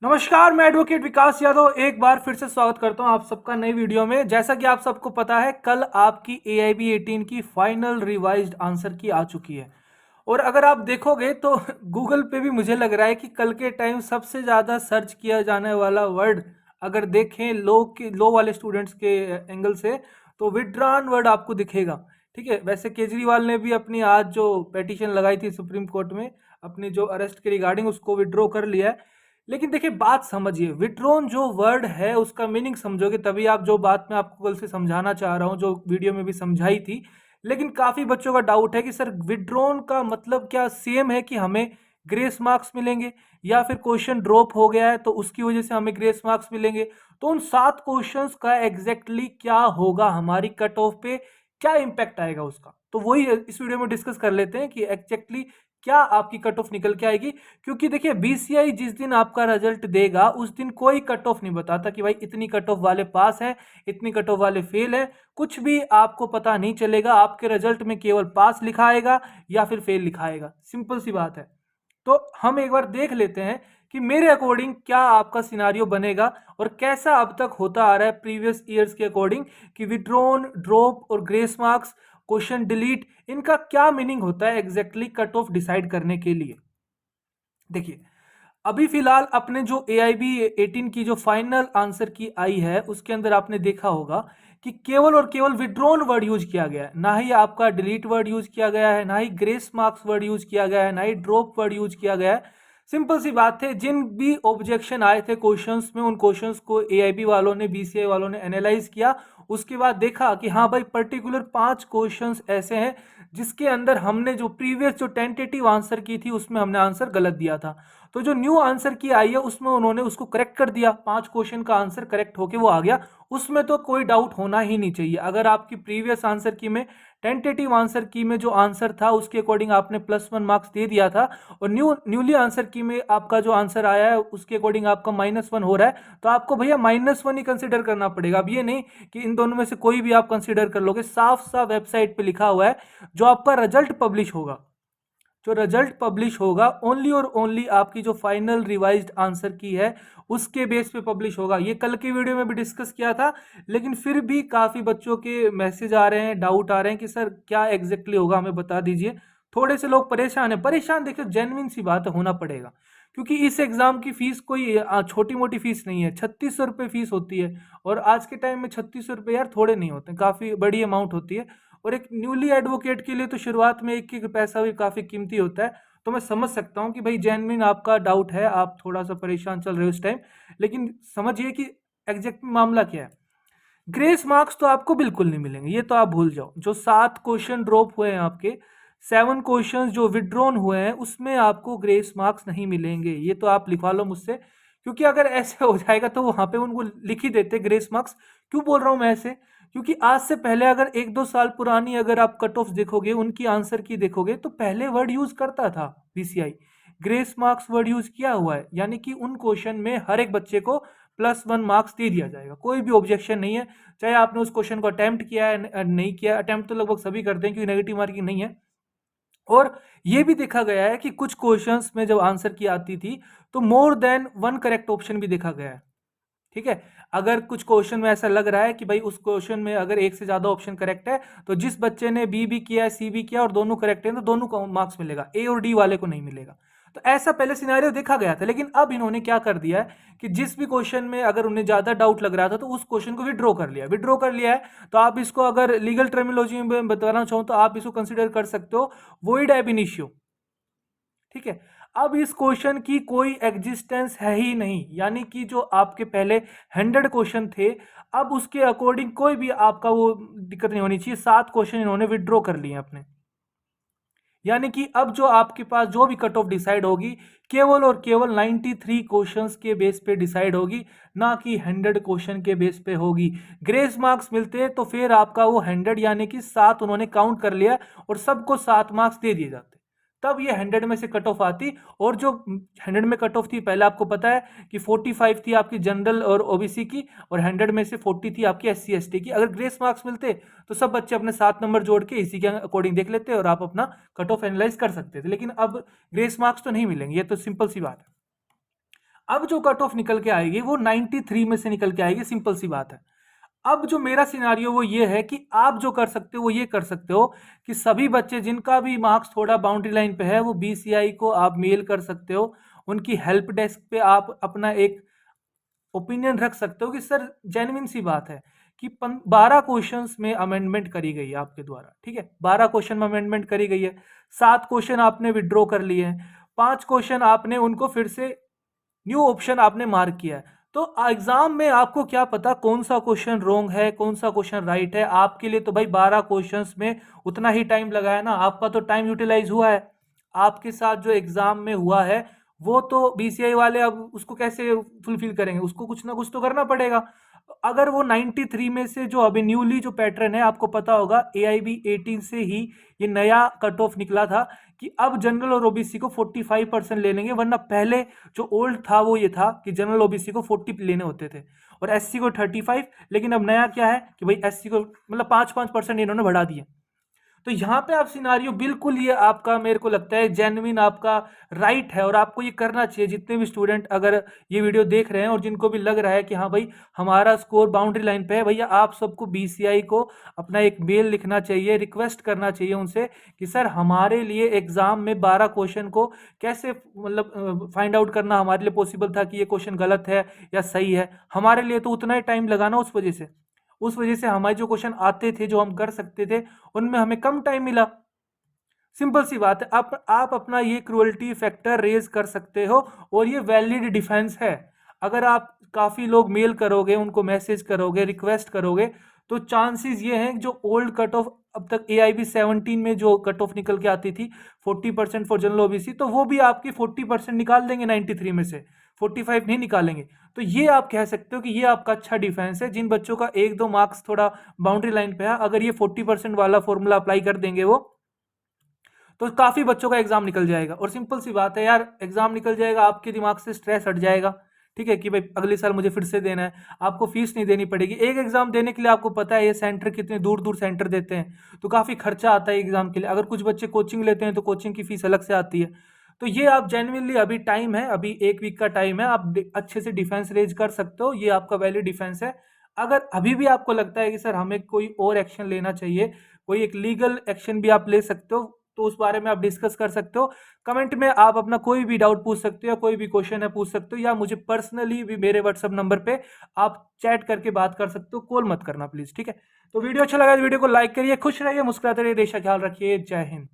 नमस्कार, मैं एडवोकेट विकास यादव एक बार फिर से स्वागत करता हूं आप सबका नई वीडियो में। जैसा कि आप सबको पता है, कल आपकी AIB 18 की फाइनल रिवाइज्ड आंसर की आ चुकी है। और अगर आप देखोगे तो गूगल पे भी मुझे लग रहा है कि कल के टाइम सबसे ज़्यादा सर्च किया जाने वाला वर्ड, अगर देखें लो वाले स्टूडेंट्स के एंगल से, तो विड्रॉन वर्ड आपको दिखेगा। ठीक है, वैसे केजरीवाल ने भी अपनी आज जो पिटीशन लगाई थी सुप्रीम कोर्ट में अपनी जो अरेस्ट के रिगार्डिंग, उसको विड्रॉ कर लिया है। लेकिन देखिए, बात समझिए, विड्रॉन जो वर्ड है उसका मीनिंग समझोगे तभी आप जो बात मैं आपको कल से समझाना चाह रहा हूँ, जो वीडियो में भी समझाई थी। लेकिन काफ़ी बच्चों का डाउट है कि सर विड्रॉन का मतलब क्या सेम है कि हमें ग्रेस मार्क्स मिलेंगे, या फिर क्वेश्चन ड्रॉप हो गया है तो उसकी वजह से हमें ग्रेस मार्क्स मिलेंगे। तो उन 7 क्वेश्चंस का एग्जैक्टली क्या होगा, हमारी कट ऑफ पे क्या इम्पैक्ट आएगा उसका, तो वही इस वीडियो में डिस्कस कर लेते हैं कि एग्जैक्टली क्या आपकी कट ऑफ निकल के आएगी। क्योंकि देखिए, बीसीआई जिस दिन आपका रिजल्ट देगा उस दिन कोई कट ऑफ नहीं बताता कि भाई इतनी कट ऑफ वाले पास हैं, इतनी कट ऑफ वाले फेल हैं। कुछ भी आपको पता नहीं चलेगा, आपके रिजल्ट में केवल पास लिखा आएगा या फिर फेल लिखा आएगा, सिंपल सी बात है। तो हम एक बार देख लेते हैं कि मेरे अकॉर्डिंग क्या आपका सिनारियो बनेगा और कैसा अब तक होता आ रहा है प्रीवियस ईयर्स के अकॉर्डिंग, कि विड्रॉन, ड्रॉप और ग्रेस मार्क्स, क्वेश्चन डिलीट, इनका क्या मीनिंग होता है एग्जैक्टली कट ऑफ डिसाइड करने के लिए। देखिए, अभी फिलहाल अपने जो AIB 18 की जो फाइनल आंसर की आई है उसके अंदर आपने देखा होगा कि केवल और केवल विड्रॉन वर्ड यूज किया गया है, ना ही आपका डिलीट वर्ड यूज किया गया है, ना ही ग्रेस मार्क्स वर्ड यूज किया गया है, ना ही ड्रॉप वर्ड यूज किया गया है। सिंपल सी बात है, जिन भी ऑब्जेक्शन आए थे क्वेश्चंस में, उन क्वेश्चंस को AIB वालों ने, BCI वालों ने एनालाइज किया। उसके बाद देखा कि हाँ भाई, पर्टिकुलर 5 क्वेश्चंस ऐसे हैं जिसके अंदर हमने जो प्रीवियस जो टेंटेटिव आंसर की थी उसमें हमने आंसर गलत दिया था। तो जो न्यू आंसर की आई है उसमें उन्होंने उसको करेक्ट कर दिया, 5 क्वेश्चन का आंसर करेक्ट होके वो आ गया। उसमें तो कोई डाउट होना ही नहीं चाहिए। अगर आपकी प्रीवियस आंसर की में, टेंटेटिव आंसर की में जो आंसर था उसके अकॉर्डिंग आपने +1 मार्क्स दे दिया था, और न्यूली आंसर की में आपका जो आंसर आया है उसके अकॉर्डिंग आपका -1 हो रहा है, तो आपको भैया -1 ही कंसिडर करना पड़ेगा। अब ये नहीं कि इन दोनों में से कोई भी आप कंसिडर कर लोगे। साफ साफ वेबसाइट पे लिखा हुआ है, जो आपका रिजल्ट पब्लिश होगा, जो रिजल्ट पब्लिश होगा ओनली और ओनली आपकी जो फाइनल रिवाइज्ड आंसर की है उसके बेस पे पब्लिश होगा। ये कल की वीडियो में भी डिस्कस किया था, लेकिन फिर भी काफ़ी बच्चों के मैसेज आ रहे हैं, डाउट आ रहे हैं कि सर क्या एग्जैक्टली होगा, हमें बता दीजिए। थोड़े से लोग परेशान हैं। परेशान देखिए, जेन्युइन सी बात है, होना पड़ेगा, क्योंकि इस एग्ज़ाम की फ़ीस कोई छोटी मोटी फ़ीस नहीं है। 3600 रुपये फ़ीस होती है, और आज के टाइम में 3600 रुपये यार थोड़े नहीं होते, काफ़ी बड़ी अमाउंट होती है। और एक न्यूली एडवोकेट के लिए तो शुरुआत में एक एक पैसा भी काफ़ी कीमती होता है। तो मैं समझ सकता हूँ कि भाई जेन्युइन आपका डाउट है, आप थोड़ा सा परेशान चल रहे हो इस टाइम। लेकिन समझिए कि एग्जैक्ट मामला क्या है। ग्रेस मार्क्स तो आपको बिल्कुल नहीं मिलेंगे, ये तो आप भूल जाओ। जो 7 क्वेश्चन ड्रॉप हुए हैं आपके, 7 क्वेश्चन जो विड्रॉन हुए हैं, उसमें आपको ग्रेस मार्क्स नहीं मिलेंगे, ये तो आप लिखवा लो मुझसे। क्योंकि अगर ऐसे हो जाएगा तो वहां पे उनको लिख ही देते ग्रेस मार्क्स। क्यों बोल रहा हूं मैं ऐसे? क्योंकि आज से पहले अगर 1-2 साल पुरानी अगर आप कट ऑफ देखोगे, उनकी आंसर की देखोगे, तो पहले वर्ड यूज करता था BCI, grace marks word use किया हुआ है। यानी कि उन क्वेश्चन में हर एक बच्चे को +1 मार्क्स दे दिया जाएगा, कोई भी ऑब्जेक्शन नहीं है। चाहे आपने उस क्वेश्चन को अटेम्प्ट किया है नहीं किया, अटेम्प्ट तो लगभग सभी करते हैं क्योंकि नेगेटिव मार्किंग नहीं है। और ये भी देखा गया है कि कुछ क्वेश्चंस में जब आंसर की आती थी तो मोर देन 1 करेक्ट ऑप्शन भी देखा गया है। ठीक है, अगर कुछ क्वेश्चन में ऐसा लग रहा है कि भाई उस क्वेश्चन में अगर एक से ज्यादा ऑप्शन करेक्ट है, तो जिस बच्चे ने बी भी किया है, सी भी किया और दोनों करेक्ट है, तो दोनों को मार्क्स मिलेगा, ए और डी वाले को नहीं मिलेगा। तो ऐसा पहले सिनेरियो देखा गया था। लेकिन अब इन्होंने क्या कर दिया है कि जिस भी क्वेश्चन में अगर उन्हें ज्यादा डाउट लग रहा था तो उस क्वेश्चन को विड्रॉ कर लिया। विड्रॉ कर लिया है तो आप इसको, अगर लीगल टर्मिनोलॉजी में बताना चाहूँ तो आप इसको कंसिडर कर सकते हो वोइड एब इनिशियो। ठीक है, अब इस क्वेश्चन की कोई एग्जिस्टेंस है ही नहीं, यानी कि जो आपके पहले 100 क्वेश्चन थे, अब उसके अकॉर्डिंग कोई भी आपका वो दिक्कत नहीं होनी चाहिए। 7 क्वेश्चन इन्होंने विड्रॉ कर लिए अपने। यानी कि अब जो आपके पास जो भी कट ऑफ डिसाइड होगी, केवल और केवल 93 क्वेश्चंस के बेस पे डिसाइड होगी, ना कि 100 क्वेश्चन के बेस पे होगी। ग्रेस मार्क्स मिलते हैं तो फिर आपका वो 100 यानी कि 7 उन्होंने काउंट कर लिया और सबको 7 मार्क्स दे दिए जाते, तब ये 100 में से कट ऑफ आती। और जो 100 में कट ऑफ थी, पहले आपको पता है कि 45 थी आपकी जनरल और ओबीसी की, और 100 में से 40 थी आपकी SC ST की। अगर ग्रेस मार्क्स मिलते तो सब बच्चे अपने 7 नंबर जोड़ के इसी के अकॉर्डिंग देख लेते और आप अपना कट ऑफ एनालाइज कर सकते थे। लेकिन अब ग्रेस मार्क्स तो नहीं मिलेंगे, ये तो सिंपल सी बात है। अब जो कट ऑफ निकल के आएगी वो 93 में से निकल के आएगी, सिंपल सी बात है। अब जो मेरा सिनारियो वो ये है कि आप जो कर सकते हो वो ये कर सकते हो कि सभी बच्चे जिनका भी मार्क्स थोड़ा बाउंड्री लाइन पे है वो बीसीआई को आप मेल कर सकते हो, उनकी हेल्प डेस्क पे आप अपना एक ओपिनियन रख सकते हो कि सर जेन्युइन सी बात है कि 12 क्वेश्चंस में अमेंडमेंट करी गई है आपके द्वारा, ठीक है, 12 क्वेश्चन में अमेंडमेंट करी गई है, 7 क्वेश्चन आपने विड्रॉ कर लिए हैं, 5 क्वेश्चन आपने उनको फिर से न्यू ऑप्शन आपने मार्क किया है। तो एग्जाम में आपको क्या पता कौन सा क्वेश्चन रॉन्ग है कौन सा क्वेश्चन राइट है। आपके लिए तो भाई 12 क्वेश्चंस में उतना ही टाइम लगा है ना, आपका तो टाइम यूटिलाइज हुआ है। आपके साथ जो एग्जाम में हुआ है वो तो बीसीआई वाले अब उसको कैसे फुलफिल करेंगे, उसको कुछ ना कुछ तो करना पड़ेगा। अगर वो 93 में से जो अभी न्यूली जो पैटर्न है, आपको पता होगा AIB 18 से ही ये नया कट ऑफ निकला था कि अब जनरल और ओबीसी को 45% ले लेंगे, वरना पहले जो ओल्ड था वो ये था कि जनरल ओबीसी को 40 लेने होते थे और एससी को 35। लेकिन अब नया क्या है कि भाई एससी को मतलब 5-5% इन्होंने बढ़ा दिए। तो यहाँ पे आप सिनारियो बिल्कुल ये आपका मेरे को लगता है जेन्युइन आपका राइट है और आपको ये करना चाहिए। जितने भी स्टूडेंट अगर ये वीडियो देख रहे हैं और जिनको भी लग रहा है कि हाँ भाई हमारा स्कोर बाउंड्री लाइन पे है, भैया आप सबको बीसीआई को अपना एक मेल लिखना चाहिए, रिक्वेस्ट करना चाहिए उनसे कि सर हमारे लिए एग्जाम में 12 क्वेश्चन को कैसे मतलब फाइंड आउट करना हमारे लिए पॉसिबल था कि ये क्वेश्चन गलत है या सही है। हमारे लिए तो उतना ही टाइम लगाना, उस वजह से हमारे जो क्वेश्चन आते थे जो हम कर सकते थे उनमें हमें कम टाइम मिला। सिंपल सी बात है, आप अपना ये क्रूअल्टी फैक्टर रेज कर सकते हो और ये वैलिड डिफेंस है। अगर आप काफ़ी लोग मेल करोगे, उनको मैसेज करोगे, रिक्वेस्ट करोगे, तो चांसेस ये हैं जो ओल्ड कट ऑफ अब तक AIB 17 में जो कट ऑफ निकल के आती थी 40% फॉर जनरल ओबीसी, तो वो भी आपकी 40% निकाल देंगे 93 में से, 45 नहीं निकालेंगे। तो ये आप कह सकते हो कि ये आपका अच्छा डिफेंस है। जिन बच्चों का 1-2 मार्क्स थोड़ा बाउंड्री लाइन पे है, अगर ये 40% वाला फॉर्मूला अप्लाई कर देंगे वो, तो काफी बच्चों का एग्जाम निकल जाएगा। और सिंपल सी बात है यार, एग्जाम निकल जाएगा, आपके दिमाग से स्ट्रेस हट जाएगा, ठीक है, कि भाई अगले साल मुझे फिर से देना है, आपको फीस नहीं देनी पड़ेगी। एक एग्जाम देने के लिए आपको पता है ये सेंटर कितने दूर दूर सेंटर देते हैं, तो काफी खर्चा आता है एग्जाम के लिए। अगर कुछ बच्चे कोचिंग लेते हैं तो कोचिंग की फीस अलग से आती है। तो ये आप जेन्युइनली अभी टाइम है, अभी 1 वीक का टाइम है, आप अच्छे से डिफेंस रेज कर सकते हो, ये आपका वैलिड डिफेंस है। अगर अभी भी आपको लगता है कि सर हमें कोई और एक्शन लेना चाहिए, कोई एक लीगल एक्शन भी आप ले सकते हो, तो उस बारे में आप डिस्कस कर सकते हो। कमेंट में आप अपना कोई भी डाउट पूछ सकते हो या कोई भी क्वेश्चन है पूछ सकते हो, या मुझे पर्सनली भी मेरे व्हाट्सएप नंबर पे आप चैट करके बात कर सकते हो, कॉल मत करना प्लीज, ठीक है। तो वीडियो अच्छा लगा तो वीडियो को लाइक करिए, खुश रहिए, मुस्कुराते रहिए, देश का ख्याल रखिए, जय हिंद।